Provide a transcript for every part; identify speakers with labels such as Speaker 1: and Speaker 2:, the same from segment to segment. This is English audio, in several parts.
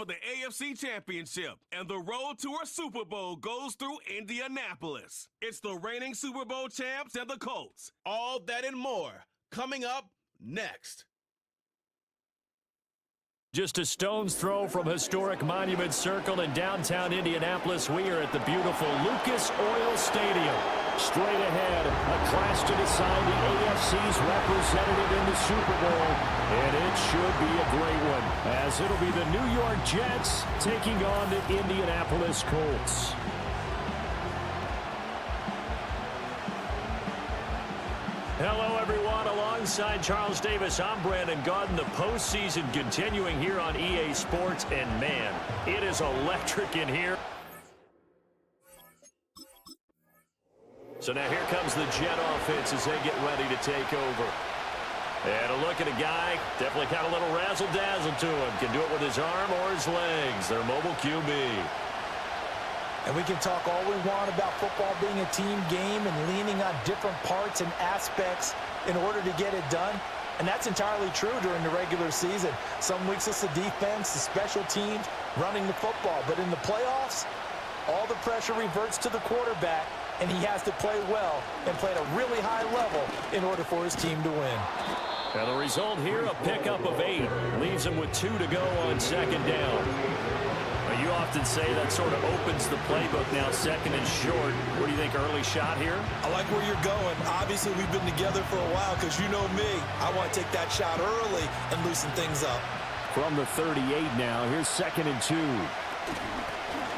Speaker 1: for the AFC Championship, and the road to a Super Bowl goes through Indianapolis. It's the reigning Super Bowl champs and the Colts. All that and more coming up next.
Speaker 2: Just a stone's throw from historic Monument Circle in downtown Indianapolis, we are at the beautiful Lucas Oil Stadium. Straight ahead, a clash to decide the AFC's representative in the Super Bowl, and it should be a great one, as it'll be the New York Jets taking on the Indianapolis Colts. Hello, everyone. Alongside Charles Davis, I'm Brandon Gaudin. The postseason continuing here on EA Sports, and man, it is electric in here. So now here comes the Jet offense as they get ready to take over. And a look at a guy, definitely got a little razzle-dazzle to him. Can do it with his arm or his legs. Their mobile QB.
Speaker 3: And we can talk all we want about football being a team game and leaning on different parts and aspects in order to get it done. And that's entirely true during the regular season. Some weeks it's the defense, the special teams, running the football. But in the playoffs, all the pressure reverts to the quarterback, and he has to play well and play at a really high level in order for his team to win.
Speaker 2: And the result here, a pickup of 8. Leaves him with 2 to go on second down. You often say that sort of opens the playbook now, second and short. What do you think, early shot here?
Speaker 3: I like where you're going. Obviously, we've been together for a while because you know me. I want to take that shot early and loosen things up.
Speaker 2: From the 38 now, here's second and 2.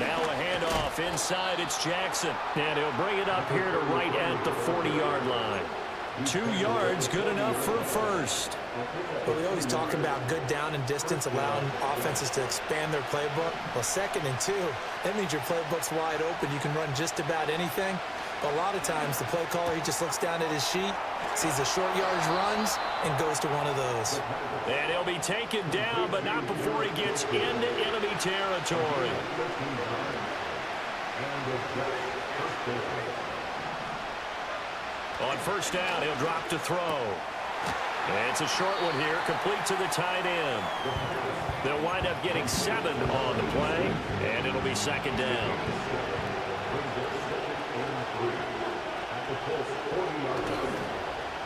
Speaker 2: Now a handoff inside, it's Jackson. And he'll bring it up here to right at the 40-yard line. 2 yards, good enough for a first.
Speaker 3: But we always talk about good down and distance, allowing offenses to expand their playbook. Well, second and 2, that means your playbook's wide open. You can run just about anything. But a lot of times, the play caller, he just looks down at his sheet, sees the short yardage runs, and goes to one of those.
Speaker 2: And he'll be taken down, but not before he gets into enemy territory. On first down, he'll drop to throw. And it's a short one here, complete to the tight end. They'll wind up getting 7 on the play, and it'll be second down.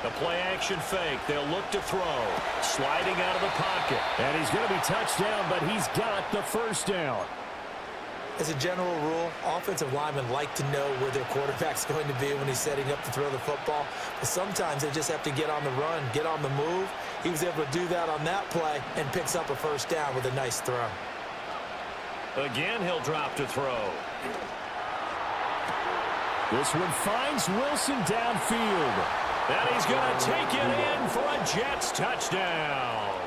Speaker 2: The play action fake. They'll look to throw. Sliding out of the pocket. And he's going to be touched down, but he's got the first down.
Speaker 3: As a general rule, offensive linemen like to know where their quarterback's going to be when he's setting up to throw the football. But sometimes they just have to get on the run, get on the move. He was able to do that on that play and picks up a first down with a nice throw.
Speaker 2: Again, he'll drop to throw. This one finds Wilson downfield. And he's going to take it in for a Jets touchdown.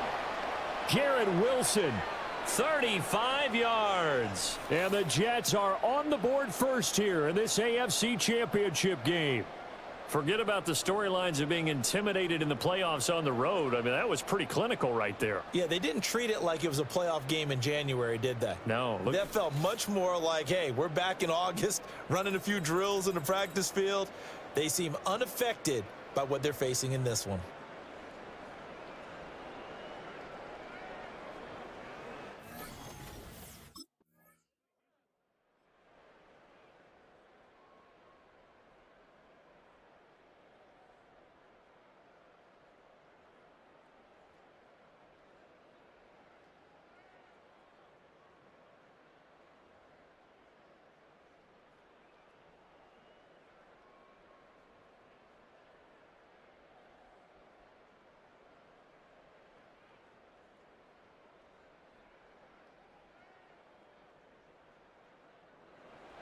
Speaker 2: Garrett Wilson, 35 yards. And the Jets are on the board first here in this AFC Championship game. Forget about the storylines of being intimidated in the playoffs on the road. I mean, that was pretty clinical right there.
Speaker 3: Yeah, they didn't treat it like it was a playoff game in January, did they?
Speaker 2: No.
Speaker 3: That felt much more like, hey, we're back in August, running a few drills in the practice field. They seem unaffected by what they're facing in this one.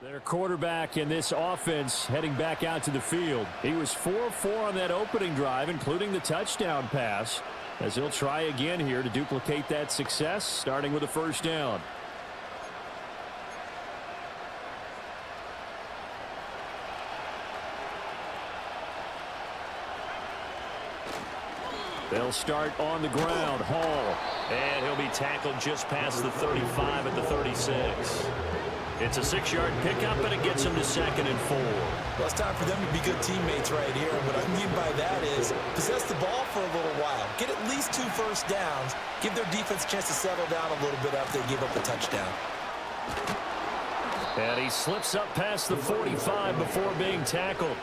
Speaker 2: Their quarterback in this offense heading back out to the field. He was 4-4 on that opening drive, including the touchdown pass, as he'll try again here to duplicate that success, starting with a first down. They'll start on the ground. Hall. And he'll be tackled just past the 35 at the 36. It's a 6-yard pickup, and it gets him to 2nd and 4.
Speaker 3: Well, it's time for them to be good teammates right here. And what I mean by that is possess the ball for a little while. Get at least 2 first downs. Give their defense a chance to settle down a little bit after they give up a touchdown.
Speaker 2: And he slips up past the 45 before being tackled.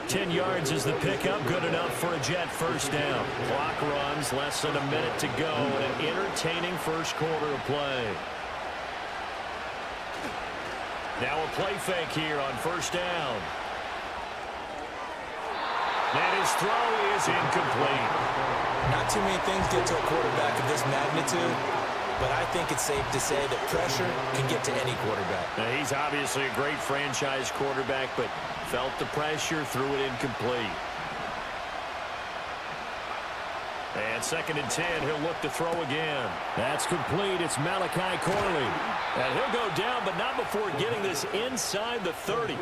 Speaker 2: 10 yards is the pickup. Good enough for a Jet first down. Clock runs, less than a minute to go. An entertaining first quarter of play. Now a play fake here on first down. And his throw is incomplete.
Speaker 3: Not too many things get to a quarterback of this magnitude, but I think it's safe to say that pressure can get to any quarterback.
Speaker 2: Now, he's obviously a great franchise quarterback, but felt the pressure, threw it incomplete. And 2nd and 10, he'll look to throw again. That's complete. It's Malachi Corley. And he'll go down, but not before getting this inside the 30.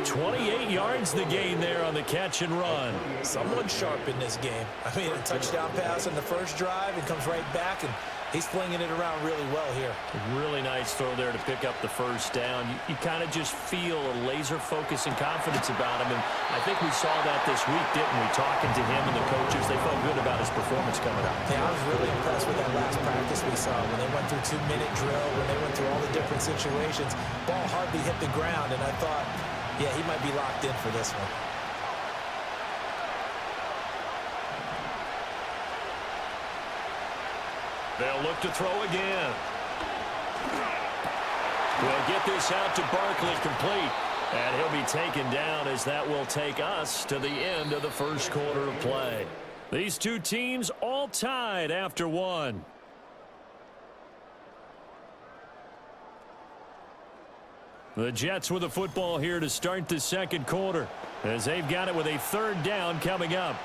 Speaker 2: 28 yards the gain there on the catch and run.
Speaker 3: Someone sharp in this game. I mean, a touchdown pass on the first drive and comes right back, and he's flinging it around really well here.
Speaker 2: Really nice throw there to pick up the first down. You kind of just feel a laser focus and confidence about him, and I think we saw that this week, didn't we? Talking to him and the coaches, they felt good about his performance coming up.
Speaker 3: Yeah, I was really impressed with that last practice we saw when they went through 2-minute drill, when they went through all the different situations. Ball hardly hit the ground, and I thought, yeah, he might be locked in for this one.
Speaker 2: They'll look to throw again. We'll get this out to Barkley, complete. And he'll be taken down as that will take us to the end of the first quarter of play. These two teams all tied after one. The Jets with the football here to start the second quarter, as they've got it with a 3rd down coming up.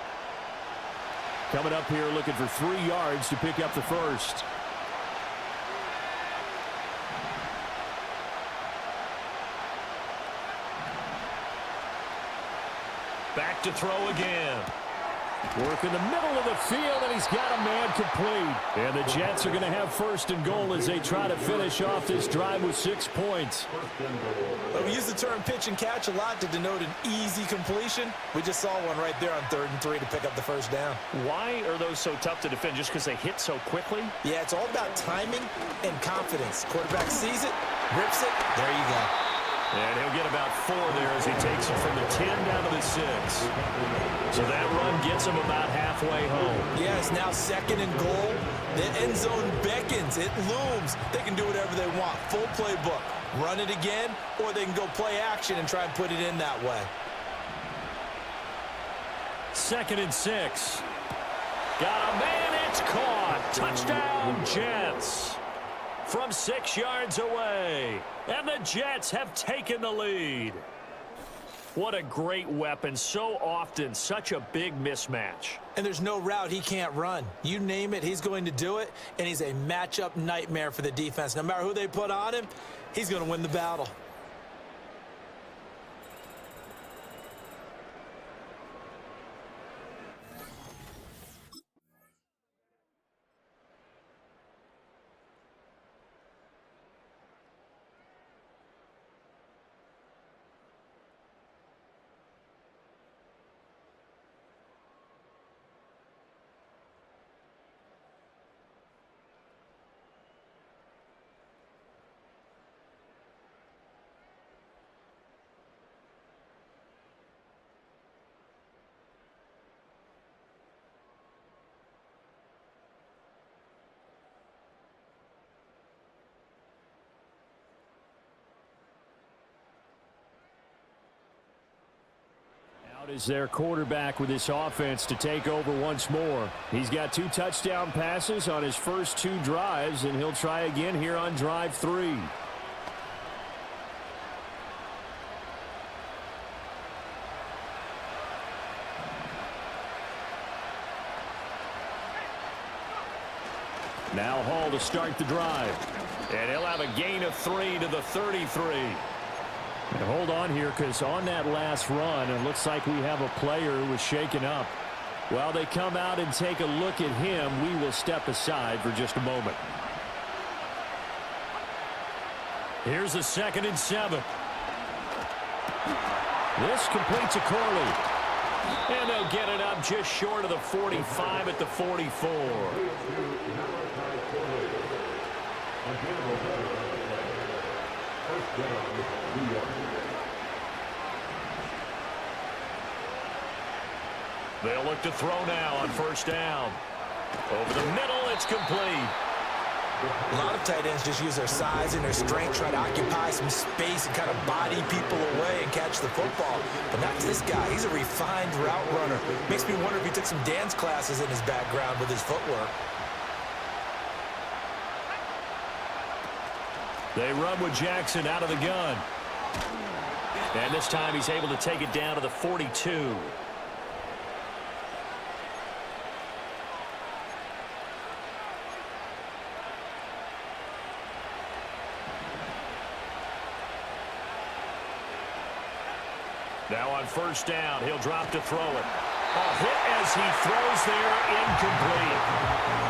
Speaker 2: Coming up here looking for 3 yards to pick up the first. Back to throw again. Work in the middle of the field, and he's got a man complete. And the Jets are going to have 1st and goal as they try to finish off this drive with 6 points.
Speaker 3: Well, we use the term pitch and catch a lot to denote an easy completion. We just saw one right there on 3rd and 3 to pick up the first down.
Speaker 2: Why are those so tough to defend? Just because they hit so quickly?
Speaker 3: Yeah, it's all about timing and confidence. Quarterback sees it, rips it, there you go.
Speaker 2: And he'll get about 4 there as he takes it from the 10 down to the 6. So that run gets him about halfway home.
Speaker 3: Yeah, it's now 2nd and goal. The end zone beckons. It looms. They can do whatever they want. Full playbook. Run it again, or they can go play action and try and put it in that way.
Speaker 2: 2nd and 6. Got a man. It's caught. Touchdown, Jets. From 6 yards away. And the Jets have taken the lead. What a great weapon. So often, such a big mismatch.
Speaker 3: And there's no route he can't run. You name it, he's going to do it. And he's a matchup nightmare for the defense. No matter who they put on him, he's going to win the battle.
Speaker 2: Is their quarterback with this offense to take over once more. He's got 2 touchdown passes on his first 2 drives, and he'll try again here on drive 3. Now Hall to start the drive. And he'll have a gain of 3 to the 33. And hold on here, because on that last run, it looks like we have a player who was shaken up. While they come out and take a look at him, we will step aside for just a moment. Here's a 2nd and 7. This completes a Corley. And they'll get it up just short of the 45 at the 44. They'll look to throw now on 1st down. Over the middle, it's complete.
Speaker 3: A lot of tight ends just use their size and their strength, try to occupy some space and kind of body people away and catch the football. But not this guy. He's a refined route runner. Makes me wonder if he took some dance classes in his background with his footwork.
Speaker 2: They run with Jackson out of the gun. And this time he's able to take it down to the 42. Now on 1st down, he'll drop to throw it. A hit as he throws there, incomplete.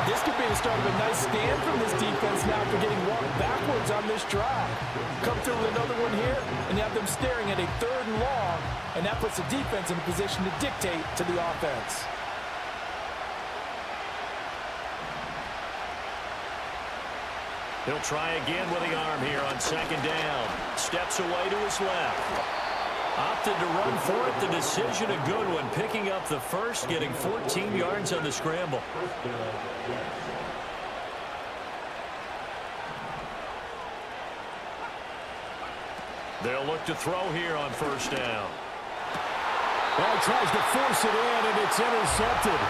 Speaker 4: This could be the start of a nice stand from this defense now after getting walked backwards on this drive. Come through with another one here, and you have them staring at a 3rd and long, and that puts the defense in a position to dictate to the offense.
Speaker 2: He'll try again with the arm here on 2nd down. Steps away to his left. Opted to run for it. The decision a good one. Picking up the 1st, getting 14 yards on the scramble. They'll look to throw here on 1st down.
Speaker 4: Well, he tries to force it in, and it's intercepted.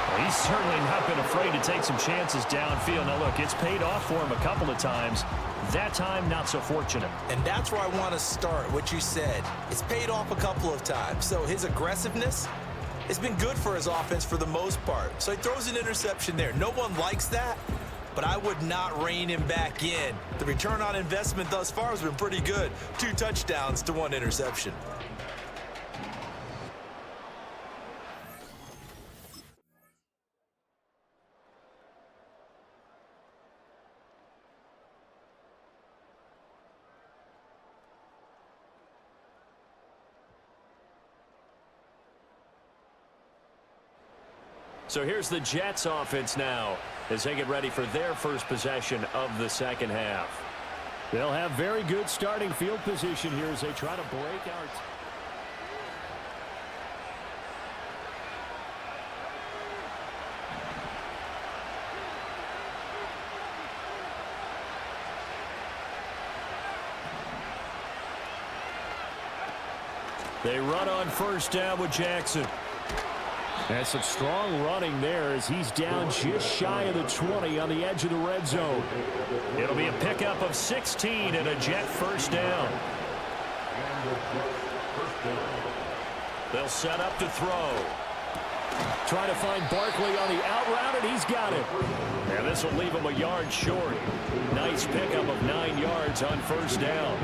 Speaker 2: Well, he's certainly not been afraid to take some chances downfield. Now, look, it's paid off for him a couple of times. That time, not so fortunate.
Speaker 3: And that's where I want to start, what you said. It's paid off a couple of times. So his aggressiveness has been good for his offense for the most part. So he throws an interception there. No one likes that, but I would not rein him back in. The return on investment thus far has been pretty good. 2 touchdowns to 1 interception.
Speaker 2: So here's the Jets offense now as they get ready for their first possession of the 2nd half. They'll have very good starting field position here as they try to break out. They run on 1st down with Jackson. And some strong running there as he's down just shy of the 20 on the edge of the red zone. It'll be a pickup of 16 and a Jet 1st down. They'll set up to throw. Trying to find Barkley on the out route, and he's got it. And this will leave him a yard short. Nice pickup of 9 yards on 1st down.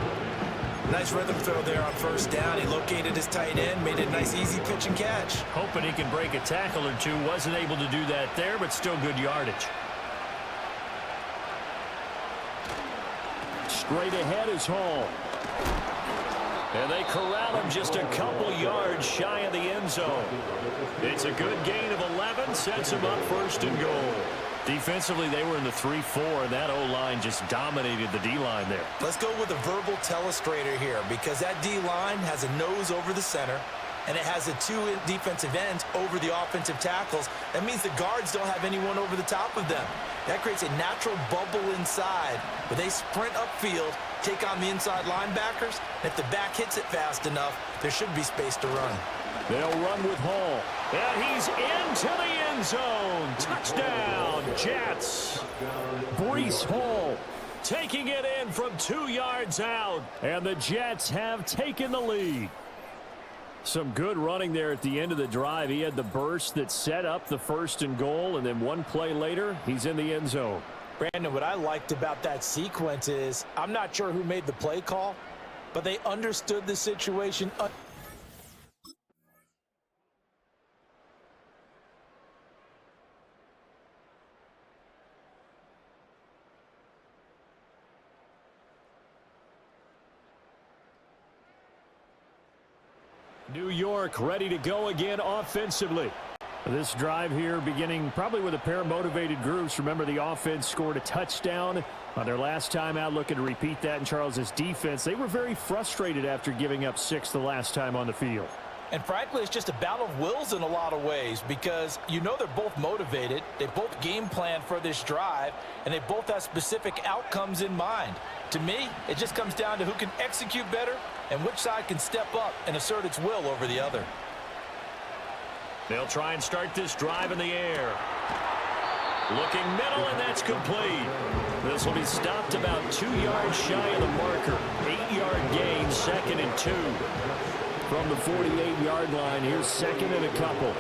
Speaker 3: Nice rhythm throw there on 1st down. He located his tight end, made a nice easy pitch and catch.
Speaker 2: Hoping he can break a tackle or two. Wasn't able to do that there, but still good yardage. Straight ahead is Hall. And they corral him just a couple yards shy of the end zone. It's a good gain of 11, sets him up 1st and goal. Defensively, they were in the 3-4, and that O-line just dominated the D-line there.
Speaker 3: Let's go with a verbal telestrator here because that D-line has a nose over the center, and it has a 2 defensive ends over the offensive tackles. That means the guards don't have anyone over the top of them. That creates a natural bubble inside where they sprint upfield, take on the inside linebackers, and if the back hits it fast enough, there should be space to run.
Speaker 2: They'll run with Hall. And he's into the end zone. Touchdown, Jets. Breece Hall taking it in from 2 yards out. And the Jets have taken the lead. Some good running there at the end of the drive. He had the burst that set up the 1st and goal, and then one play later, he's in the end zone.
Speaker 4: Brandon, what I liked about that sequence is I'm not sure who made the play call, but they understood the situation.
Speaker 2: New York ready to go again offensively. This drive here beginning probably with a pair of motivated groups. Remember, the offense scored a touchdown on their last time out, looking to repeat that in Charles's defense. They were very frustrated after giving up 6 the last time on the field.
Speaker 3: And frankly, it's just a battle of wills in a lot of ways because you know they're both motivated. They both game plan for this drive, and they both have specific outcomes in mind. To me, it just comes down to who can execute better and which side can step up and assert its will over the other.
Speaker 2: They'll try and start this drive in the air. Looking middle, and that's complete. This will be stopped about 2 yards shy of the marker. 8-yard gain, 2nd and 2. From the 48-yard line, here's 2nd and a couple.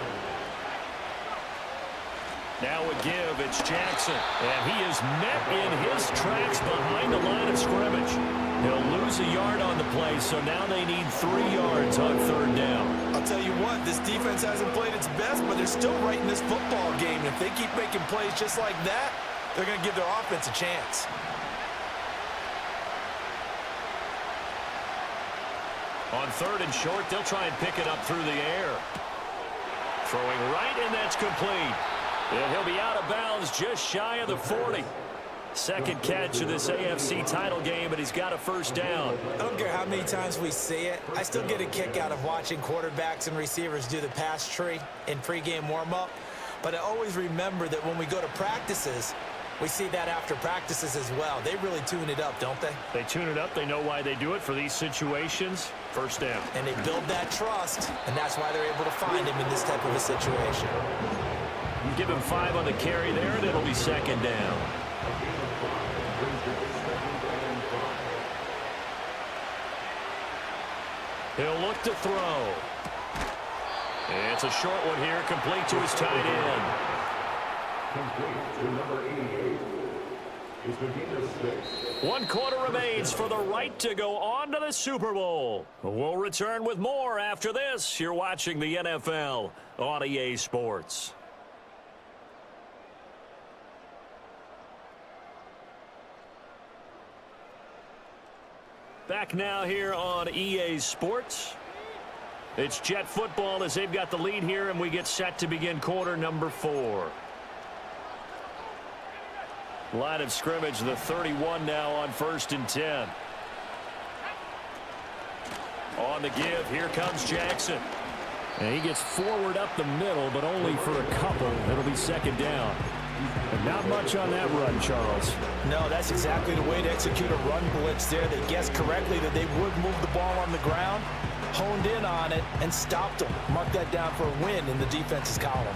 Speaker 2: Now a give, it's Jackson. And he is met in his tracks behind the line of scrimmage. He'll lose a yard on the play, so now they need 3 yards on 3rd down.
Speaker 3: I'll tell you what, this defense hasn't played its best, but they're still right in this football game. If they keep making plays just like that, they're going to give their offense a chance.
Speaker 2: On 3rd and short, they'll try and pick it up through the air. Throwing right, and that's complete. And he'll be out of bounds just shy of the 40. Second catch of this AFC title game, and he's got a 1st down.
Speaker 5: I don't care how many times we see it. I still get a kick out of watching quarterbacks and receivers do the pass tree in pregame warm-up. But I always remember that when we go to practices, we see that after practices as well. They really tune it up, don't they?
Speaker 2: They tune it up. They know why they do it for these situations. 1st down.
Speaker 5: And they build that trust, and that's why they're able to find him in this type of a situation.
Speaker 2: Give him 5 on the carry there, and it'll be 2nd down. He'll look to throw. And it's a short one here, complete to his tight end. One quarter remains for the right to go on to the Super Bowl. We'll return with more after this. You're watching the NFL on EA Sports. Back now here on EA Sports. It's Jet football as they've got the lead here, and we get set to begin quarter number 4. Line of scrimmage, the 31 now on 1st and 10. On the give, here comes Jackson. And he gets forward up the middle, but only for a couple. It'll be 2nd down. And not much on that run, Charles.
Speaker 3: No, that's exactly the way to execute a run blitz there. They guessed correctly that they would move the ball on the ground, honed in on it, and stopped them. Mark that down for a win in the defense's column.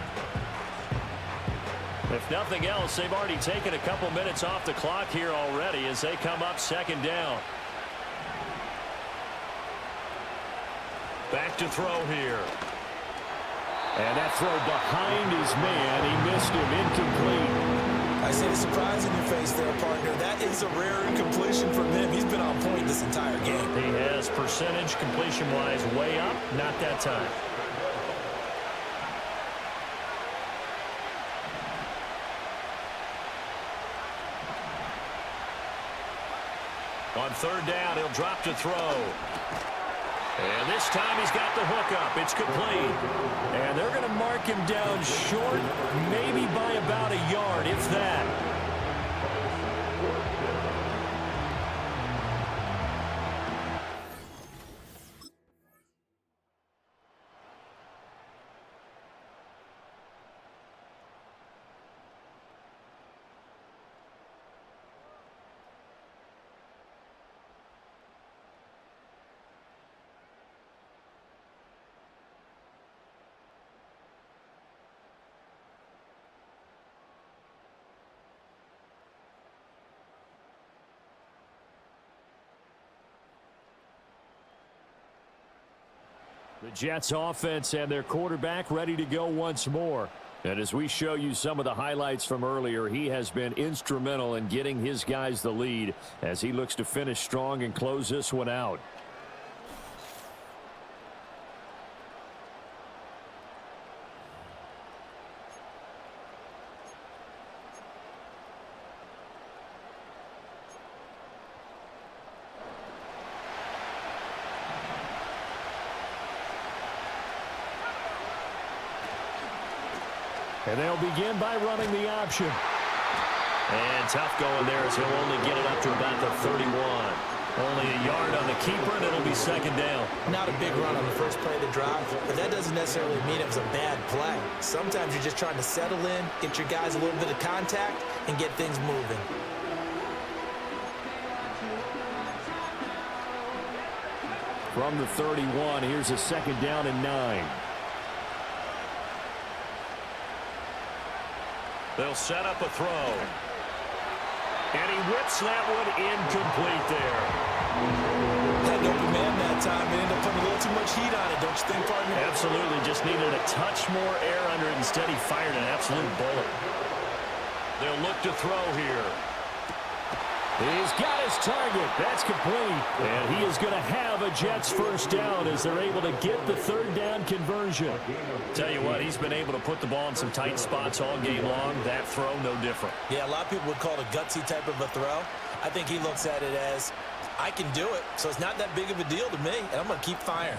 Speaker 2: If nothing else, they've already taken a couple minutes off the clock here already as they come up 2nd down. Back to throw here. And that throw behind his man, he missed him, incomplete.
Speaker 5: I see the surprise in your face there, partner. That is a rare incompletion from him. He's been on point this entire game.
Speaker 2: He has percentage completion-wise way up, not that time. On 3rd down, he'll drop to throw. And this time he's got the hook up. It's complete. And they're going to mark him down short, maybe by about a yard, if that. The Jets offense and their quarterback ready to go once more. And as we show you some of the highlights from earlier, he has been instrumental in getting his guys the lead as he looks to finish strong and close this one out. And they'll begin by running the option. And tough going there as he'll only get it up to about the 31. Only a yard on the keeper, and it'll be second down.
Speaker 5: Not a big run on the first play of the drive, but that doesn't necessarily mean it was a bad play. Sometimes you're just trying to settle in, get your guys a little bit of contact, and get things moving.
Speaker 2: From the 31, here's a second down and 9. They'll set up a throw. And he whips that one incomplete there.
Speaker 5: Had an open man that time. It ended up putting a little too much heat on it, don't you think, partner?
Speaker 2: Absolutely. Just needed a touch more air under it. Instead, he fired an absolute bullet. They'll look to throw here. He's got his target. That's complete. And he is going to have a Jets first down as they're able to get the third down conversion. Tell you what, he's been able to put the ball in some tight spots all game long. That throw, no different.
Speaker 5: Yeah, a lot of people would call it a gutsy type of a throw. I think he looks at it as, I can do it, so it's not that big of a deal to me, and I'm going to keep firing.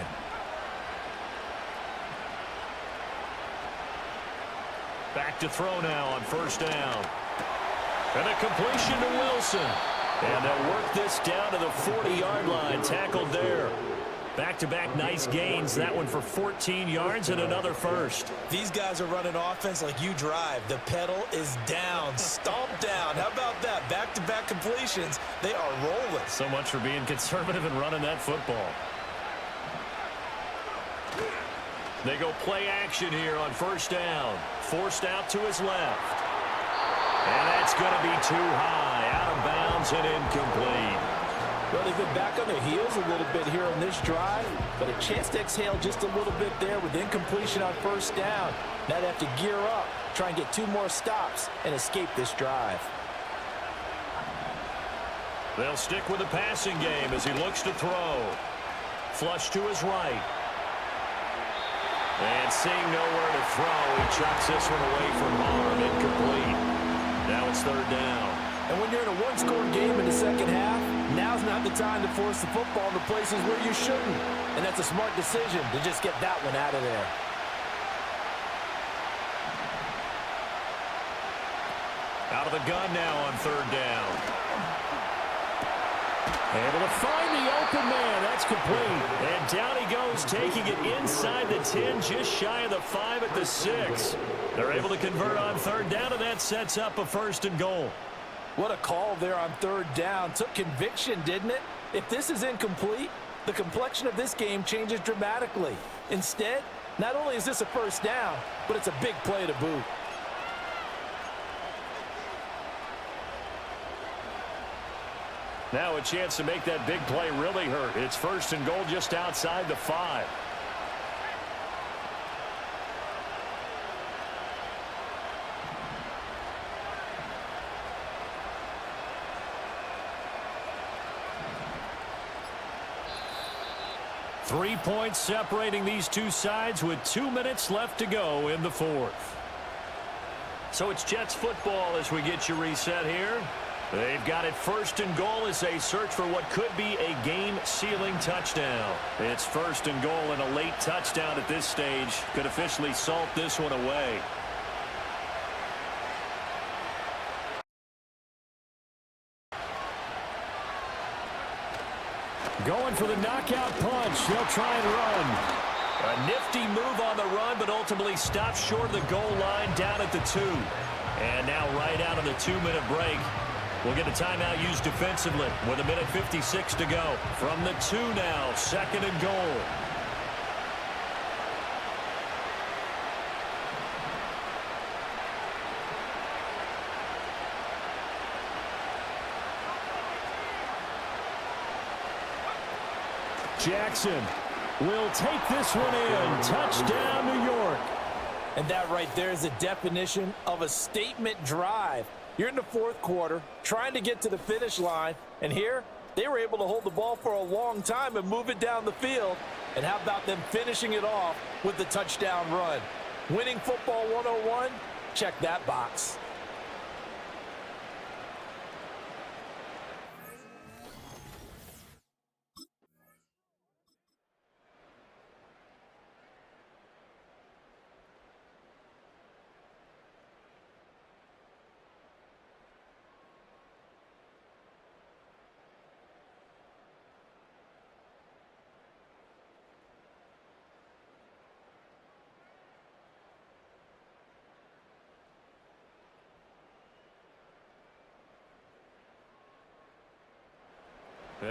Speaker 2: Back to throw now on first down. And a completion to Wilson. And they'll work this down to the 40-yard line. Tackled there. Back-to-back nice gains. That one for 14 yards and another first.
Speaker 5: These guys are running offense like you drive. The pedal is down. Stomp down. How about that? Back-to-back completions. They are rolling.
Speaker 2: So much for being conservative and running that football. They go play action here on first down. Forced out to his left. And that's going to be too high. Out of bounds and incomplete.
Speaker 4: Well, they've been back on their heels a little bit here on this drive, but a chance to exhale just a little bit there with incompletion on first down. Now they have to gear up, try and get 2 more stops, and escape this drive.
Speaker 2: They'll stick with the passing game as he looks to throw. Flush to his right. And seeing nowhere to throw, he chucks this one away from harm. Incomplete. Now it's third down.
Speaker 4: And when you're in a one-score game in the second half, now's not the time to force the football to places where you shouldn't. And that's a smart decision to just get that one out of there.
Speaker 2: Out of the gun now on third down. Able to find the open man. That's complete. And down he goes, taking it inside the 10, just shy of the 5 at the 6. They're able to convert on third down, and that sets up a first and goal.
Speaker 4: What a call there on third down. Took conviction, didn't it? If this is incomplete, the complexion of this game changes dramatically. Instead, not only is this a first down, but it's a big play to boot.
Speaker 2: Now a chance to make that big play really hurt. It's first and goal just outside the 5. Three points separating these two sides with 2 minutes left to go in the fourth. So it's Jets football as we get you reset here. They've got it first and goal as they search for what could be a game-sealing touchdown. It's first and goal, and a late touchdown at this stage could officially salt this one away. Going for the knockout punch. They'll try and run. A nifty move on the run, but ultimately stopped short of the goal line down at the 2. And now right out of the 2-minute break, we'll get a timeout used defensively with 1:56 to go. From the 2 now, second and goal. Jackson will take this one in. Touchdown, New York.
Speaker 4: And that right there is the definition of a statement drive. You're in the fourth quarter, trying to get to the finish line, and here they were able to hold the ball for a long time and move it down the field. And how about them finishing it off with the touchdown run? Winning football 101? Check that box.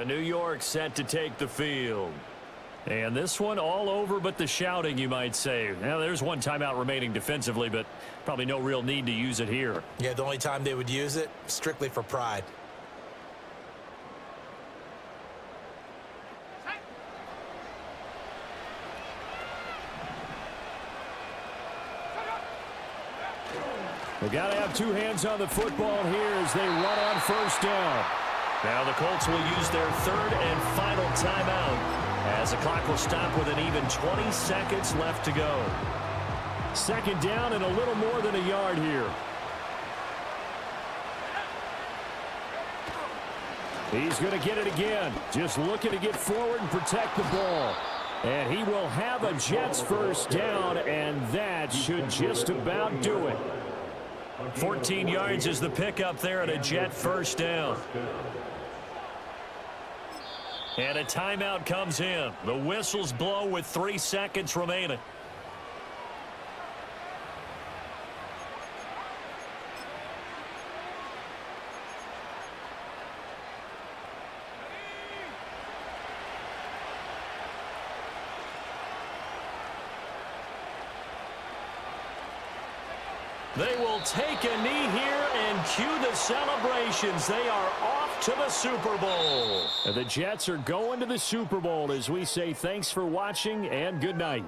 Speaker 2: New York set to take the field. And this one all over but the shouting, you might say. Now, there's one timeout remaining defensively, but probably no real need to use it here.
Speaker 5: Yeah, the only time they would use it, strictly for pride.
Speaker 2: They got to have two hands on the football here as they run on first down. Now the Colts will use their third and final timeout as the clock will stop with an even 20 seconds left to go. Second down and a little more than a yard here. He's going to get it again. Just looking to get forward and protect the ball. And he will have a Jets first down, and that should just about do it. 14 yards is the pickup there at a Jet first down. And a timeout comes in. The whistles blow with 3 seconds remaining. They will take a knee here and cue the celebrations. They are off to the Super Bowl. The Jets are going to the Super Bowl as we say thanks for watching and good night.